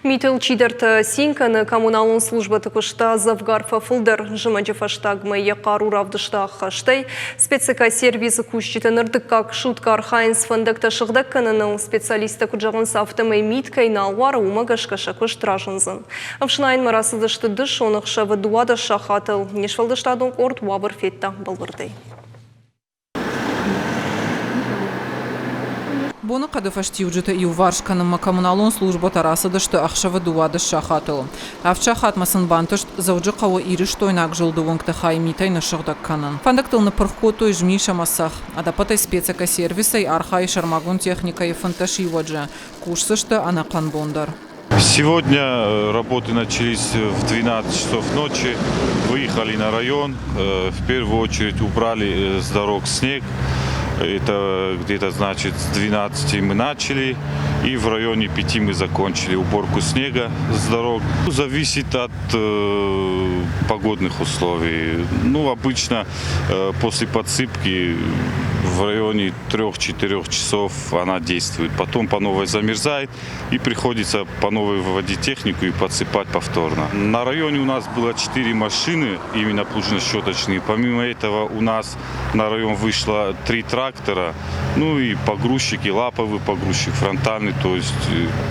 Митл чидерт синканы коммуналын служба тыкышта завгарфа фылдыр жымаджы фаштагмы якару равдышта хаштай специка сервизы кушчитанырдык как шуткар хайнс фандакта шыгдакканының специалисты куджагын сафтымы миткай налвар умагашкаша куштражынзын. Авшнайн марасыдышты дыш онықша вадуада шахатыл. Нешвалдыштадың орд вабыр фетта балбырдай. Боны кадыфашти уджыта и уваршканым коммуналон служба тарасыды, что ахшава дуады шахатыл. Авча хатмасын бантышт зауджы као ириш тойнак жылды оңкты хаймитай на шыгдакканын. Фандактылны пырхотой жмиша масах, адапатай специка сервисай архай шармагун техника и фанташи ваджа. Кушсышты анакан бондар. Сегодня работы начались в 12 часов ночи. Выехали на район. В первую очередь убрали с дорог снег. Это где-то, значит, с 12 мы начали, и в районе 5 мы закончили уборку снега с дорог. Зависит от погодных условий. Ну, обычно после подсыпки в районе 3-4 часов она действует. Потом по новой замерзает, и приходится по новой выводить технику и подсыпать повторно. На районе у нас было 4 машины, именно плужно-щеточные. Помимо этого у нас на район вышло 3 трактора, ну и погрузчик, и лаповый погрузчик, фронтальный, то есть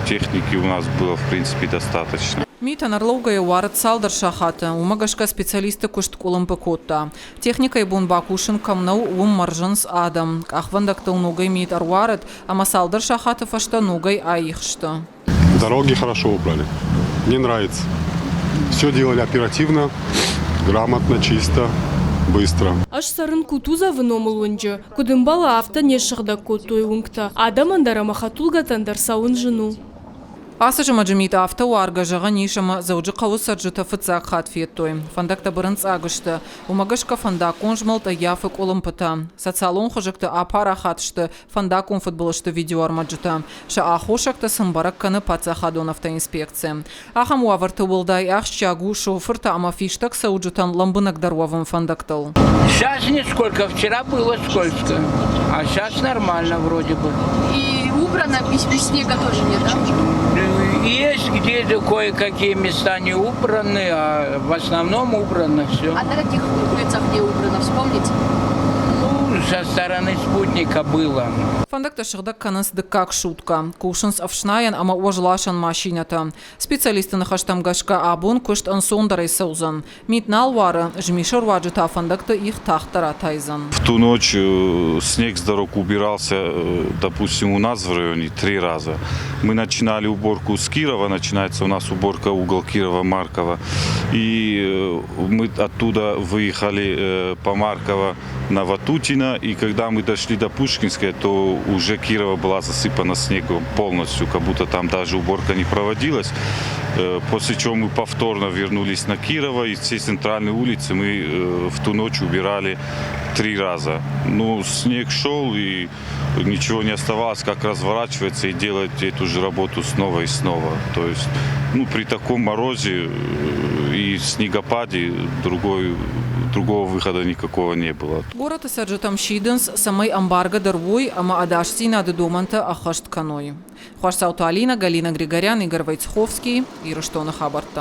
техники у нас было в принципе достаточно. Мита нарлаугая варат салдар шахата, умагашка специалисты кушт кулым пекотта. Техника и бун бакушин камнау ум маржанс адам. Ахвандактыл нугай мит арварат, ама салдар шахата фашта нугай аихшта. Дороги хорошо убрали. Мне нравится. Все делали оперативно, грамотно, чисто. Быстро. Аш сарын кутуза выномыл онжы. Кудымбала авто не шыгда котой уңкта. Адам андара махатулга тандар сауын жыну. Асыжы маджимита авто уарга жаға нишама зауджы қауы сарджыта фыцақ хатфеттой. Фандакта бұрынц агышты. Умагышка фандакон жмалта яфык олымпыта. Социалон хожыкты апара хатышты. Фандакон футболышты видео армаджыта. Ша ахошакта сымбарак каны паца хадоновта инспекция. Ахам уаварты болдай ах чагу шофырта ама фиштак сауджытан ламбынак даруавым фандактал. Сейчас нисколько, вчера было сколько, а сейчас нормально вроде бы. И убрано, без снега тоже нет, да? Есть где-то кое-какие места не убраны, а в основном убрано все. А на каких улицах где убрано, вспомните? Ну, со стороны спутника было. Фандакта шыгдак каныс дыккак шутка. Кушынс авшнаян ама уажлашан машината. Специалисты нахаштам гашка абун кушт ансондарай саузан. Мит налвары жмишор ваджита фандакта их тахтара тайзан. В ту ночь снег с дорог убирался, допустим, у нас в районе 3 раза. Мы начинали уборку с Кирова, начинается у нас уборка угол Кирова-Маркова. И мы оттуда выехали по Маркова на Ватутина. И когда мы дошли до Пушкинской, то уже Кирова была засыпана снегом полностью, как будто там даже уборка не проводилась. После чего мы повторно вернулись на Кирова, и все центральные улицы мы в ту ночь убирали 3 раза. Ну, снег шел, и ничего не оставалось, как разворачиваться и делать эту же работу снова и снова. То есть, ну, при таком морозе и снегопаде другого выхода никакого не было. Город саджатам шиденс самой амбарга дарвой, ама адашти нады доманта ахашт каной. Хуашсауту Алина, Галина Григорян, Игорь Войцеховский, Ирыштона Хабарта.